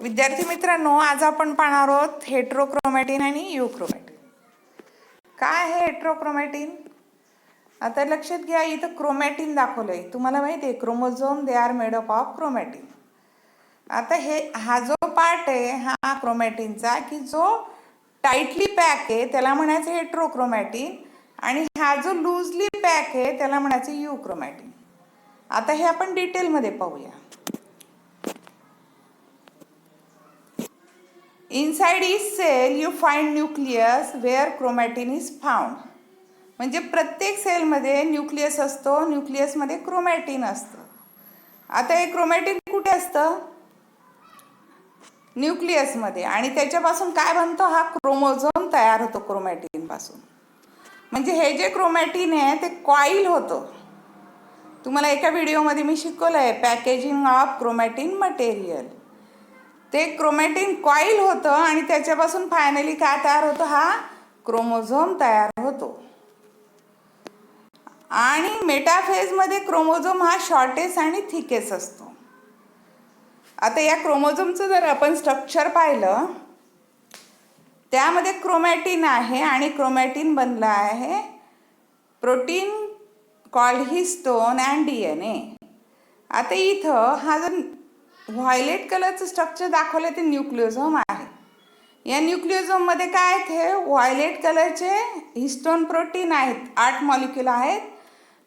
विद्यार्थी मित्रांनो, आज आपण पाहणार आहोत हेटेरोक्रोमॅटिन आणि यूक्रोमॅटिन. काय आहे हेटेरोक्रोमॅटिन? आता लक्षात घ्या, इथं क्रोमॅटिन दाखवलंय. तुम्हाला माहिती आहे chromosome they are made up of chromatin. आता हा जो पार्ट आहे हा क्रोमॅटिनचा की जो टाईटली पॅक आहे त्याला म्हणायचं हेटेरोक्रोमॅटिन, आणि हा जो लूजली पॅक आहे त्याला म्हणायचं यूक्रोमॅटिन. आता हे आपण डिटेलमध्ये पाहूया. Inside each cell you find nucleus where chromatin is found. म्हणजे प्रत्येक सेलमध्ये न्यूक्लियस असतो, न्यूक्लियसमध्ये क्रोमॅटिन असतं. आता हे क्रोमॅटिन कुठे असतं? न्यूक्लियसमध्ये. आणि त्याच्यापासून काय बनतो? हा क्रोमोझोम तयार होतो क्रोमॅटिन पासून. म्हणजे हे जे क्रोमॅटिन आहे ते कॉईल होतं. तुम्हाला एका व्हिडिओमध्ये मी शिकवलं आहे पॅकेजिंग ऑफ क्रोमॅटिन मटेरियल. ते क्रोमॅटिन कॉईल होतं आणि त्याच्यापासून फायनली काय तयार होतं? हा क्रोमोझोम तयार होतो. आणि मेटाफेजमध्ये क्रोमोझोम हा शॉर्टेस्ट आणि थिकेस्ट असतो. आता या क्रोमोझोमचं जर आपण स्ट्रक्चर पाहिलं, त्यामध्ये क्रोमॅटिन आहे आणि क्रोमॅटिन बनला आहे protein called histone and DNA. आता इथं हा जर व्हायलेट कलरचं स्ट्रक्चर दाखवलं ते न्यूक्लिओझोम आहे. या न्यूक्लिओझोममध्ये काय आहेत? हे व्हायलेट कलरचे हिस्टोन प्रोटीन आहेत, 8 मॉलिक्यूल आहेत.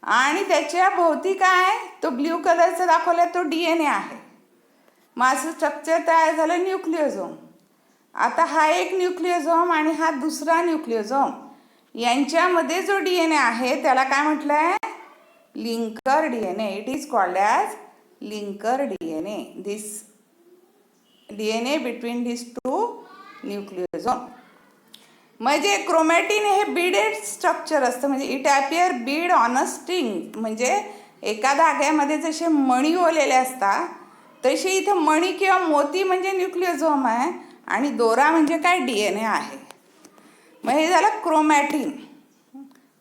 आणि त्याच्या भोवती काय? तो ब्ल्यू कलरचा दाखवला तो DNA आहे. मग असं स्ट्रक्चर तयार झालं न्यूक्लिओझोम. आता हा एक न्यूक्लिओझोम आणि हा दुसरा न्यूक्लिओझोम, यांच्यामध्ये जो DNA आहे त्याला काय म्हटलं आहे? Linker DNA. It is called as linker DNA. This DNA between this two nucleosome. म्हणजे क्रोमॅटिन हे बीडेड स्ट्रक्चर असतं. म्हणजे it appear bead on a string. म्हणजे एका धाग्यामध्ये जसे मणी ओलेले असतात तसे इथं मणी किंवा मोती म्हणजे न्यूक्लिओझोम आहे आणि दोरा म्हणजे काय? DNA आहे. मग हे झालं क्रोमॅटिन.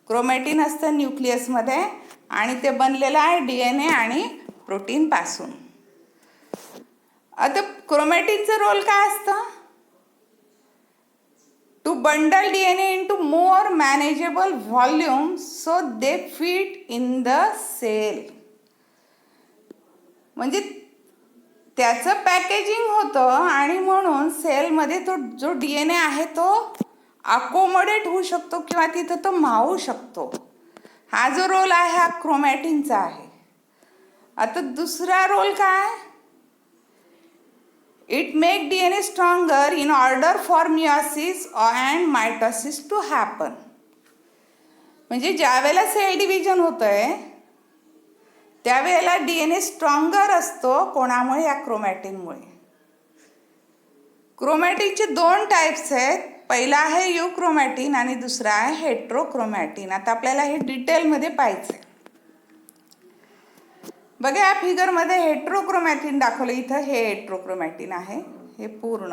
क्रोमॅटिन असतं न्यूक्लियसमध्ये आणि ते बनलेलं आहे DNA आणि प्रोटीनपासून. आता क्रोमॅटिनचं रोल काय असतं? To bundle DNA into more manageable volume so they fit in the cell. म्हणजे त्याचं पॅकेजिंग होतं आणि म्हणून सेलमध्ये तो जो DNA आहे तो अकोमोडेट होऊ शकतो किंवा तिथं तो मावू शकतो. हा जो रोल आहे हा क्रोमॅटिनचा आहे. आता दुसरा रोल काय? It make DNA stronger in order for meiosis and mitosis to happen. म्हणजे ज्या वेळेला सेल डिव्हिजन होतंय त्यावेळेला DNA स्ट्रॉंगर असतो. कोणामुळे? या क्रोमॅटिनमुळे. क्रोमॅटिनचे 2 टाईप्स आहेत. पहिला आहे यूक्रोमॅटिन आणि दुसरा आहे हेटेरोक्रोमॅटिन. आता आपल्याला हे डिटेलमध्ये पाहायचं आहे. बघा या फिगरमध्ये हेटेरोक्रोमॅटिन दाखवलं. इथं हे हेटेरोक्रोमॅटिन आहे हे पूर्ण.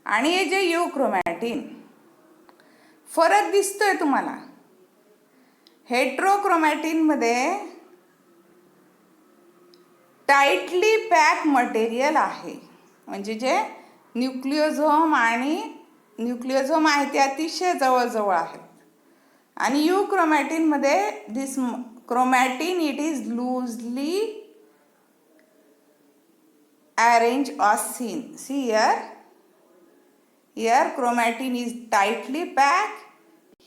आणि हे जे यूक्रोमॅटिन, फरक दिसतोय तुम्हाला? हेटेरोक्रोमॅटिनमध्ये टाईटली पॅक मटेरियल आहे. म्हणजे जे न्यूक्लिओझोम आहे ते अतिशय जवळजवळ आहेत. आणि यूक्रोमॅटिनमध्ये दिस chromatin it is loosely arranged or seen. See here chromatin is tightly packed,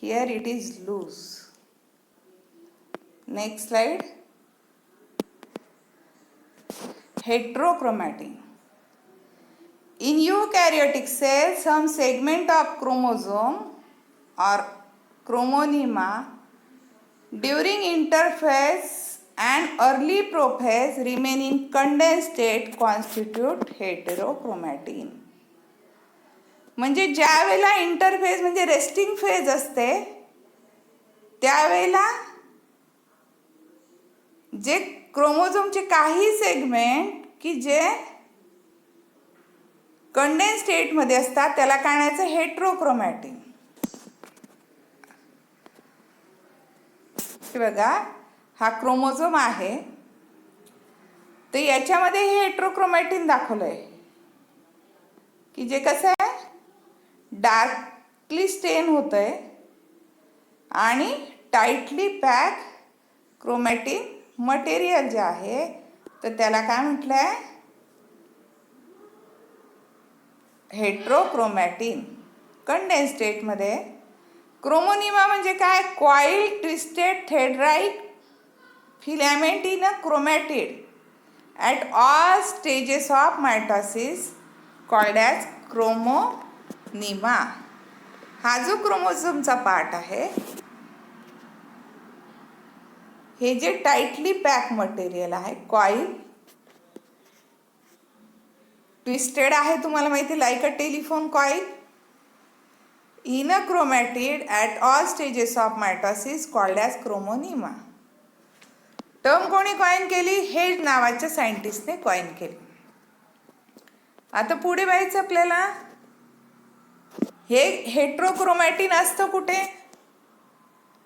here it is loose. Next slide. Heterochromatin. In eukaryotic cells, some segment of chromosome or chromonema during interphase and early prophase remain in condensed state constitute heterochromatin. म्हणजे ज्या वेळेला interphase म्हणजे resting phase असते त्यावेळेला जे क्रोमोझोमचे काही segment की जे कंडेन्स स्टेटमध्ये असतात त्याला काय म्हणायचं? हेटेरोक्रोमॅटिन. बघा हा क्रोमोझोम आहे, तर याच्यामध्ये हे हेट्रोक्रोमॅटिन दाखवलंय की जे कसं आहे डार्कली स्टेन होतंय आणि टाईटली पॅक क्रोमॅटिन मटेरियल जे आहे तर त्याला काय म्हटलंय हेट्रोक्रोमॅटिन. कंडेन्स स्टेटमध्ये क्रोमोनिमा म्हणजे काय coil twisted thread filament in a chromatid at all stages of mitosis called as chromonema. हा जो क्रोमोझोमचा पार्ट आहे हे जे टाइटली पॅक मटेरियल आहे कॉइल ट्विस्टेड आहे तुम्हाला माहिती like a telephone coil in a chromatid at all stages of mitosis called as chromonema. Term कोणी कॉइन केली हेड नावाच्या सायंटिस्टने कॉइन केली. आता पुढे व्हायचं आपल्याला हे हेट्रोक्रोमॅटिन असतं कुठे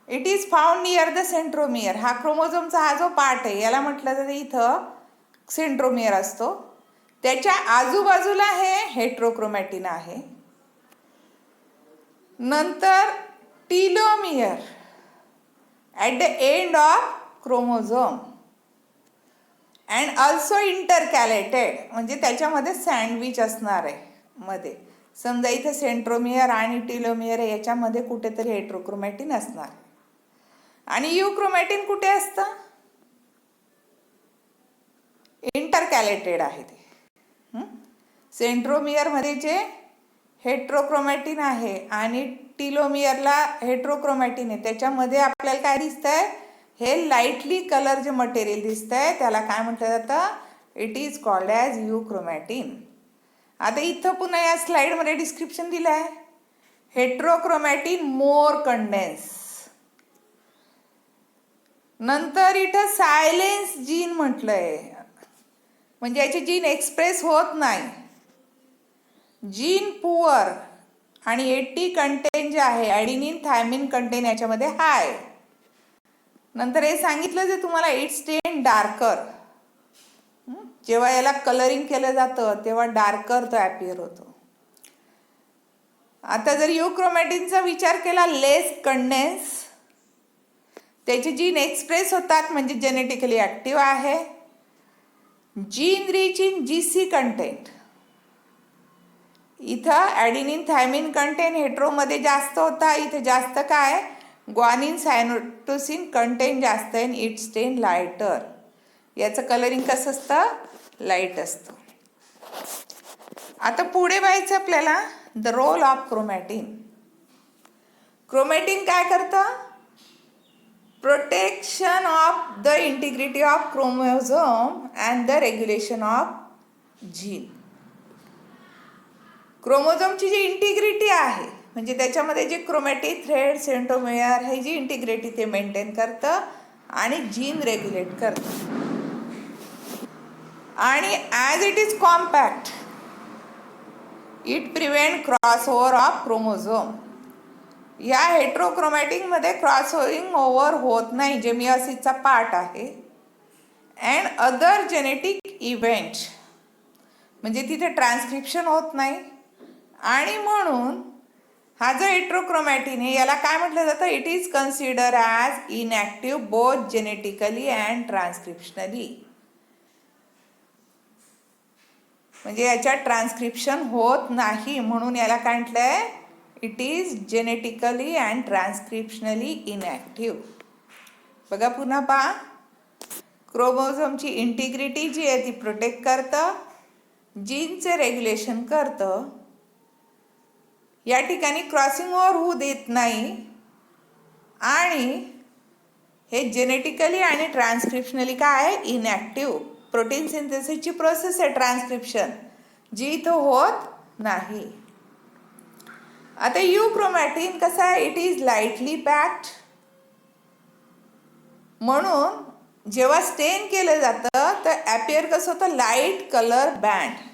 it is found near the centromere. हा क्रोमोझोमचा हा जो पार्ट आहे याला म्हटलं जातं इथं सेंट्रोमियर असतो. त्याच्या आजूबाजूला हे हेट्रोक्रोमॅटिन आहे. नंतर telomere at the end of chromosome and also intercalated म्हणजे त्याच्यामध्ये सँडविच असणार आहे मध्ये. समजा इथं सेंट्रोमियर आणि टीलोमियर याच्यामध्ये कुठेतरी हेट्रोक्रोमॅटिन असणार आणि युक्रोमॅटिन कुठे असतं इंटरकॅलेटेड आहे ते. सेंट्रोमियरमध्ये जे हेट्रोक्रोमॅटिन आहे आणि टीलोमियरला हेट्रोक्रोमॅटिन आहे त्याच्यामध्ये आपल्याला काय दिसतंय हे लाईटली कलर जे मटेरियल दिसतंय त्याला काय म्हटलं जातं इट इज कॉल्ड ॲज युक्रोमॅटिन. आता इथं पुन्हा या स्लाइडमध्ये डिस्क्रिप्शन दिलं आहे हेट्रोक्रोमॅटिन मोर कंडेन्स. नंतर इथं सायलेन्स जीन म्हटलंय म्हणजे याचे जीन एक्सप्रेस होत नाही. जीन पुअर आणि 80 कंटेन जे आहे ॲडिनिन थायमिन कंटेन याच्यामध्ये हाय. नंतर हे सांगितलं जे तुम्हाला इट स्टेन डार्कर. जेव्हा याला कलरिंग केलं जातं तेव्हा डार्कर तो ॲपियर होतो. आता जर युक्रोमॅटिनचा विचार केला लेस कंडेन्स त्याचे जीन एक्सप्रेस होतात म्हणजे जेनेटिकली ॲक्टिव्ह आहे. Gene rich in GC content इथं ॲडिनिन थायमिन कंटेंट हेट्रोमध्ये जास्त होता इथे जास्त काय ग्वानिन सायटोसिन कंटेंट जास्त आहे. इट स्टेन लाईटर. याचं कलरिंग कसं असतं लाईट असतं. आता पुढे व्हायचं आपल्याला the role of chromatin. Chromatin काय करतं protection of the integrity of chromosome and the regulation of gene. क्रोमोझोमची जी इंटिग्रिटी आहे म्हणजे त्याच्यामध्ये जे क्रोमॅटिक थ्रेड सेंट्रोमियर हे जी इंटिग्रिटी ते मेंटेन करतं आणि जीन रेग्युलेट करतं. आणि as it is compact it prevent crossover of chromosome. या हेट्रोक्रोमॅटिकमध्ये क्रॉसओव्हरिंग ओव्हर होत नाही जे मियोसिसचा पार्ट आहे. अँड अदर जेनेटिक इव्हेंट म्हणजे तिथे ट्रान्सक्रिप्शन होत नाही. आणि म्हणून हा जो हेट्रोक्रोमॅटिन आहे याला काय म्हटलं जातं it is consider as inactive both genetically and transcriptionally. म्हणजे याच्यात ट्रान्सक्रिप्शन होत नाही म्हणून याला काय म्हटलंय it is genetically and transcriptionally inactive. बघा पुन्हा पहा क्रोमोझोमची इंटिग्रिटी जी आहे ती प्रोटेक्ट करतं जीनचे रेग्युलेशन करतं. या ठिकाणी क्रॉसिंग ओव्हर होऊ देत नाही आणि हे जेनेटिकली आणि ट्रान्सक्रिप्शनली काय आहे इनॲक्टिव्ह. प्रोटीन सिंथेसिसची प्रोसेस आहे ट्रान्सक्रिप्शन जी इथं होत नाही. आता युक्रोमॅटिन कसं आहे इट इज लाईटली पॅक्ड म्हणून जेव्हा स्टेन केलं जातं तर ॲपियर कसं होतं लाईट कलर बँड.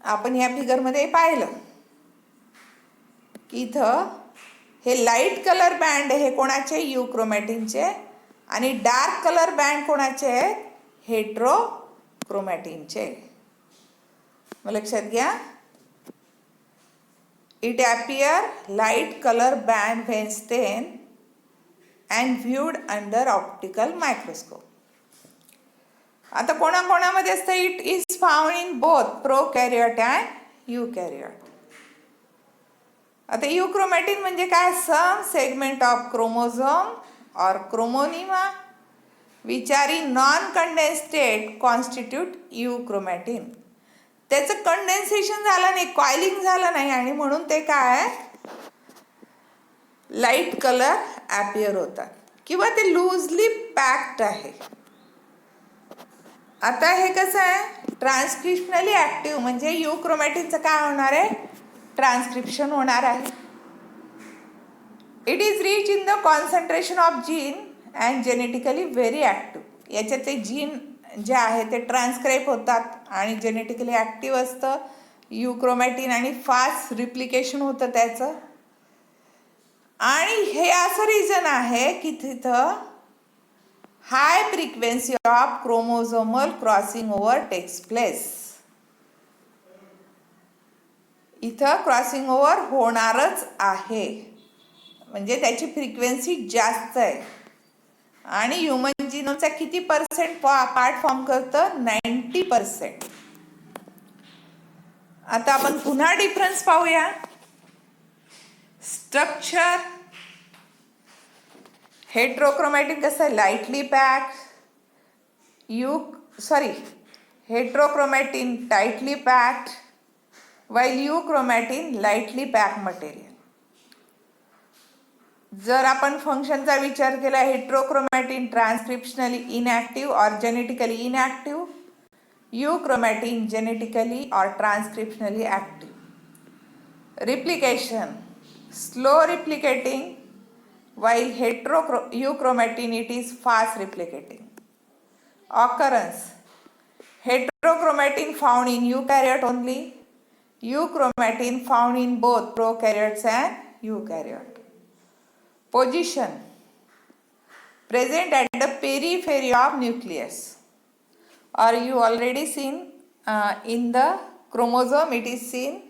आपण ह्या फिगरमध्ये पाहिलं की इथं हे लाईट कलर बँड हे कोणाचे युक्रोमॅटिनचे आणि डार्क कलर बँड कोणाचे आहेत हेट्रोक्रोमॅटिनचे. मग लक्षात घ्या, it appear light colour band when stain and viewed under optical microscope. आता कोणाकोणामध्ये असतं, it is found in both prokaryote and eukaryote. आता युक्रोमॅटिन म्हणजे काय, सम सेगमेंट ऑफ क्रोमोझोम और chromonema which are in non condense state constitute euchromatin. त्याचं condensation झालं नाही, कॉइलिंग झालं नाही आणि म्हणून ते काय लाईट कलर ॲपियर होतात किंवा ते लूजली पॅक्ड आहे. आता हे कसं आहे, ट्रान्सक्रिप्शनली ॲक्टिव्ह म्हणजे युक्रोमॅटिनचं काय होणार आहे, ट्रान्सक्रिप्शन होणार आहे. It is rich in the concentration of gene and genetically very active. याच्यातले जीन जे आहे ते ट्रान्सक्राईब होतात आणि जेनेटिकली ॲक्टिव्ह असतं युक्रोमॅटिन आणि फास्ट रिप्लिकेशन होतं त्याचं. आणि हे असं रिझन आहे की तिथं high frequency of chromosomal crossing over takes place. इथं क्रॉसिंग ओव्हर होणारच आहे, म्हणजे त्याची फ्रिक्वेन्सी जास्त आहे. आणि ह्युमन जिनोमचा किती पर्सेंट पार्ट फॉर्म करतं, 90%. आता आपण पुन्हा डिफरन्स पाहूया. स्ट्रक्चर, हेट्रोक्रोमॅटिन कसं आहे, lightly pack. Heterochromatin tightly packed while euchromatin lightly pack material. जर आपण फंक्शनचा विचार केला, हेट्रोक्रोमॅटिन ट्रान्सक्रिप्शनली इनॲक्टिव्ह और जेनेटिकली इनॲक्टिव्ह, युक्रोमॅटिन जेनेटिकली और transcriptionally active. Replication, slow replicating while euchromatin it is fast replicating. Occurrence, heterochromatin found in eukaryote only, euchromatin found in both prokaryotes and eukaryote. Position, present at the periphery of nucleus, or you already seen in the chromosome it is seen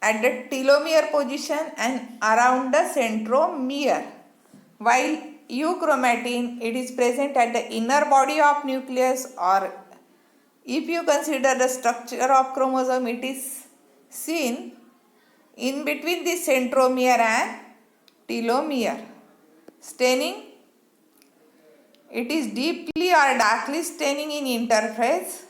at the telomere position and around the centromere, while euchromatin it is present at the inner body of nucleus, or if you consider the structure of chromosome it is seen in between the centromere and telomere. Staining, it is deeply or darkly staining in interphase,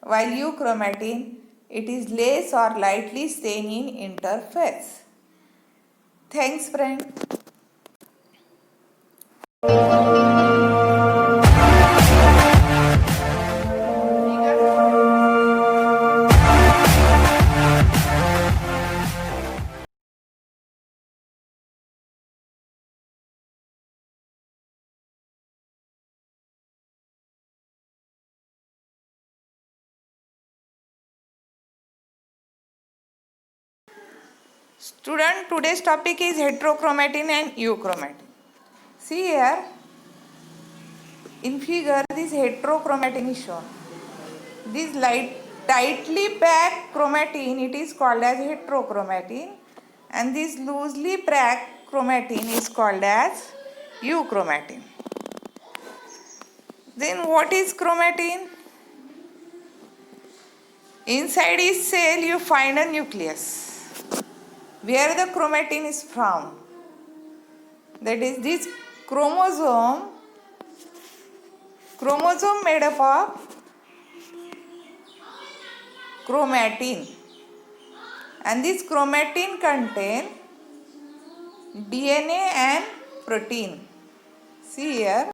while euchromatin it is less or lightly staining in interphase. Thanks friend. Student, today's topic is heterochromatin and euchromatin. See here, in figure this heterochromatin is shown. This tightly packed chromatin it is called as heterochromatin, and this loosely packed chromatin is called as euchromatin. Then what is chromatin? Inside each cell you find a nucleus where the chromatin is found. That is this chromosome made up of chromatin, and this chromatin contain DNA and protein. See here,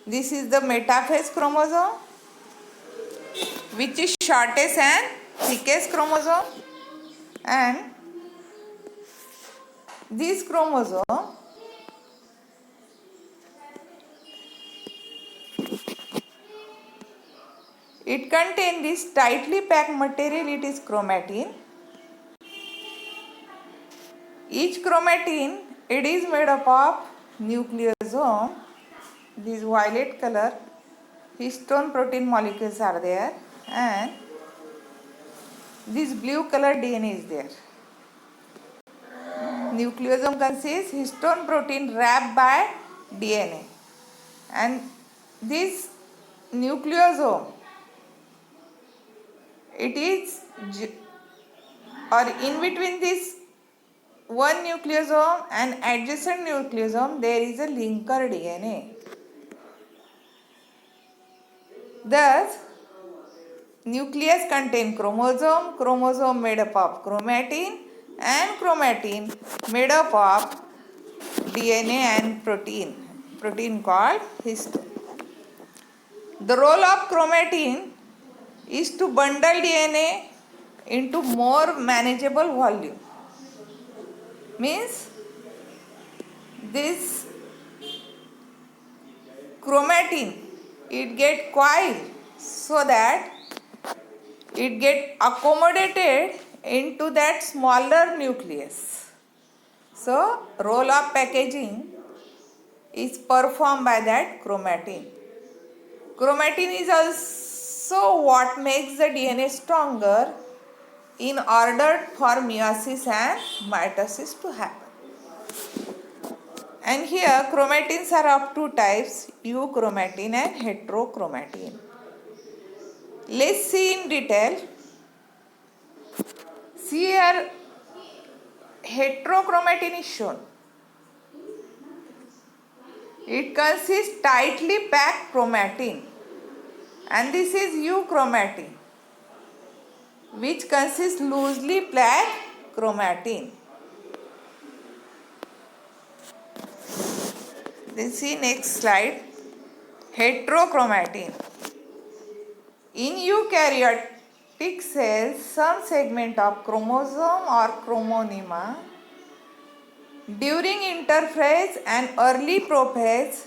this is the metaphase chromosome, which is shortest and thickest chromosome, and this chromosome it contains this tightly packed material, it is chromatin. Each chromatin it is made up of nucleosome, this violet color histone protein molecules are there, and this blue color DNA is there. Nucleosome consists histone protein wrapped by DNA, and this nucleosome, it is or in between this one nucleosome and adjacent nucleosome there is a linker DNA. Thus, nucleus contain chromosome, chromosome made up of chromatin, and chromatin made up of DNA and protein called histone. The role of chromatin is to bundle DNA into more manageable volume. Means this chromatin, it get coiled so that it get accommodated into that smaller nucleus. So role of packaging is performed by that chromatin. Chromatin is also what makes the DNA stronger in order for meiosis and mitosis to happen. And here chromatins are of two types, euchromatin and heterochromatin. Let's see in detail. See here, heterochromatin is shown. It consists tightly packed chromatin, and this is euchromatin, which consists loosely packed chromatin. Then see next slide, heterochromatin. In eukaryotic cells, some segment of chromosome or chromonema during interphase and early prophase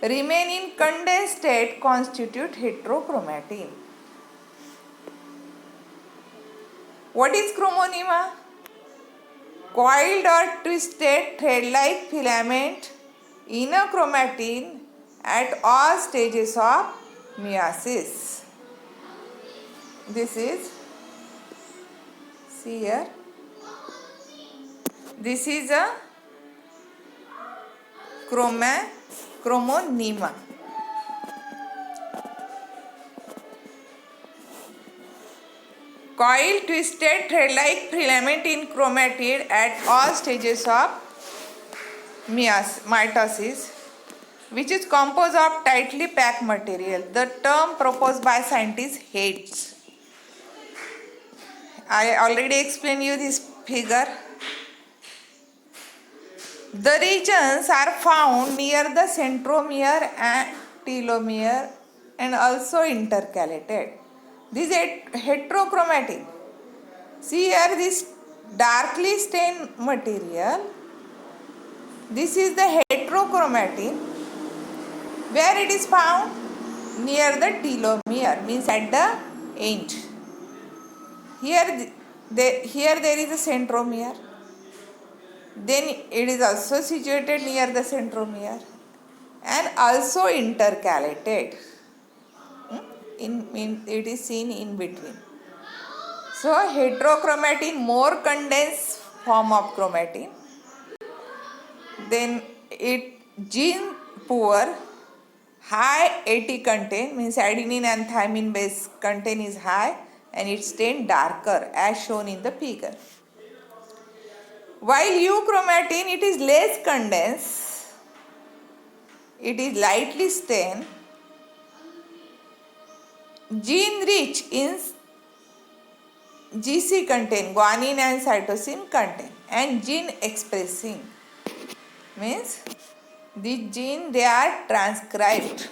remain in condensed state constitute heterochromatin. What is chromonema? Coiled or twisted thread-like filament in a chromatin at all stages of meiosis. This is, see here, this is a chromonema. Coiled, twisted, thread-like filament in chromatid at all stages of mitosis, which is composed of tightly packed material. The term proposed by scientists hates. I already explained you this figure. The regions are found near the centromere and telomere and also intercalated. This is heterochromatin. See here this darkly stained material. This is the heterochromatin. Where it is found? Near the telomere, means at the end. Here there is a centromere. Then it is also situated near the centromere and also intercalated. It is seen in between. So heterochromatin, more condensed form of chromatin. Then it gene poor, high AT content, means adenine and thymine base content is high and it stained darker as shown in the figure. While euchromatin, it is less condensed, it is lightly stained, gene rich in GC content, guanine and cytosine content, and gene expressing, means these genes they are transcribed.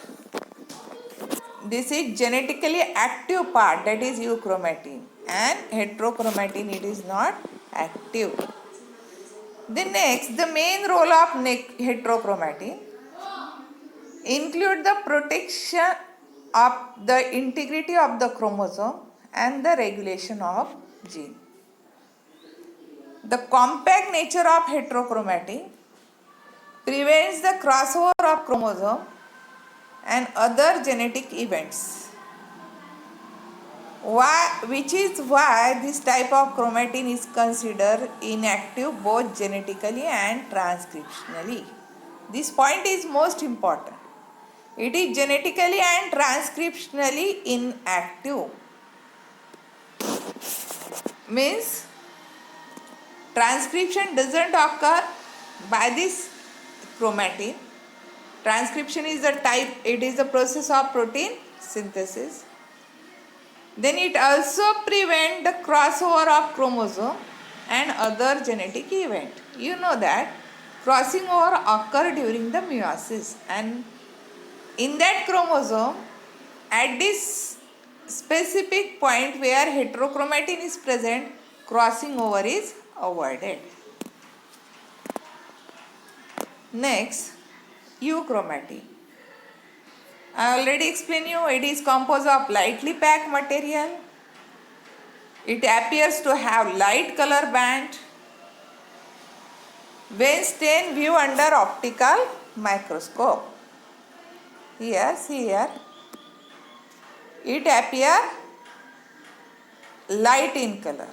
This is genetically active part, that is euchromatin, and heterochromatin it is not active. Then next, the main role of heterochromatin include the protection of the integrity of the chromosome and the regulation of gene. The compact nature of heterochromatin prevents the crossover of chromosome and other genetic events. Which is why this type of chromatin is considered inactive both genetically and transcriptionally. This point is most important. It is genetically and transcriptionally inactive. Means transcription doesn't occur by this chromatin. Transcription is the process of protein synthesis. Then it also prevents the crossover of chromosome and other genetic event. You know that crossing over occur during the meiosis, and in that chromosome, at this specific point where heterochromatin is present, crossing over is avoided. Next, euchromatin. I already explained you, it is composed of lightly packed material. It appears to have light color band when stained view under optical microscope. Here, see here. It appears light in color,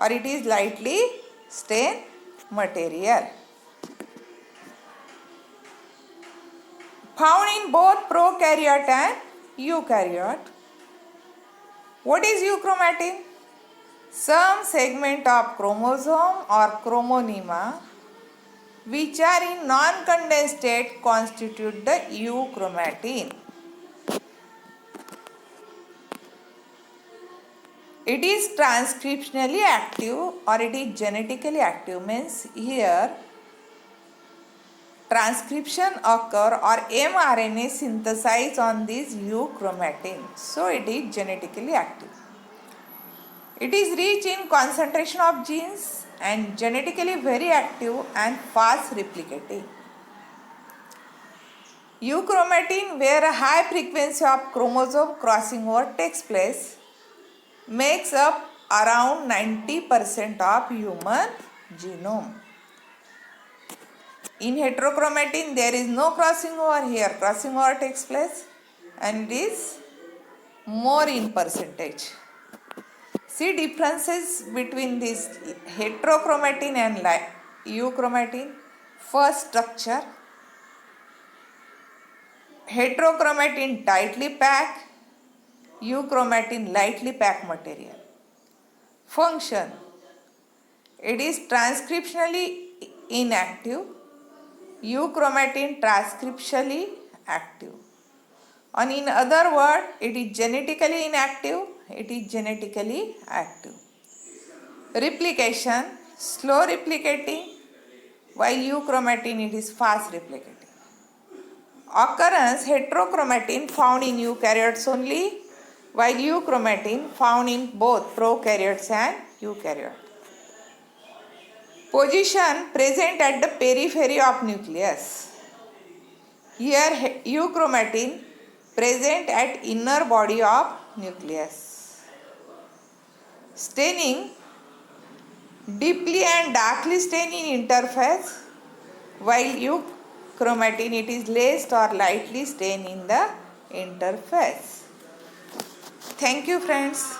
or it is lightly stained material. Found in both prokaryote and eukaryote. What is euchromatin? Some segment of chromosome or chromonema which are in non-condensed state constitute the euchromatin. It is transcriptionally active or it is genetically active. Means here transcription occur or mRNA synthesize on this euchromatin. So it is genetically active. It is rich in concentration of genes and genetically very active and fast replicating. Euchromatin, where a high frequency of chromosome crossing over takes place, makes up around 90% of human genome. In heterochromatin, there is no crossing over. Here crossing over takes place and it is more in percentage. See differences between this heterochromatin and euchromatin. First, structure. Heterochromatin tightly packed, euchromatin lightly packed material. Function. It is transcriptionally inactive, euchromatin transcriptionally active. And in other words, it is genetically inactive, it is genetically active. Replication, slow replicating, while euchromatin it is fast replicating. Occurrence, heterochromatin found in eukaryotes only, while euchromatin found in both prokaryotes and eukaryotes. Position, present at the periphery of nucleus. Here euchromatin present at inner body of nucleus. Staining, deeply and darkly stained in interface, while euchromatin it is less or lightly stained in the interface. Thank you friends.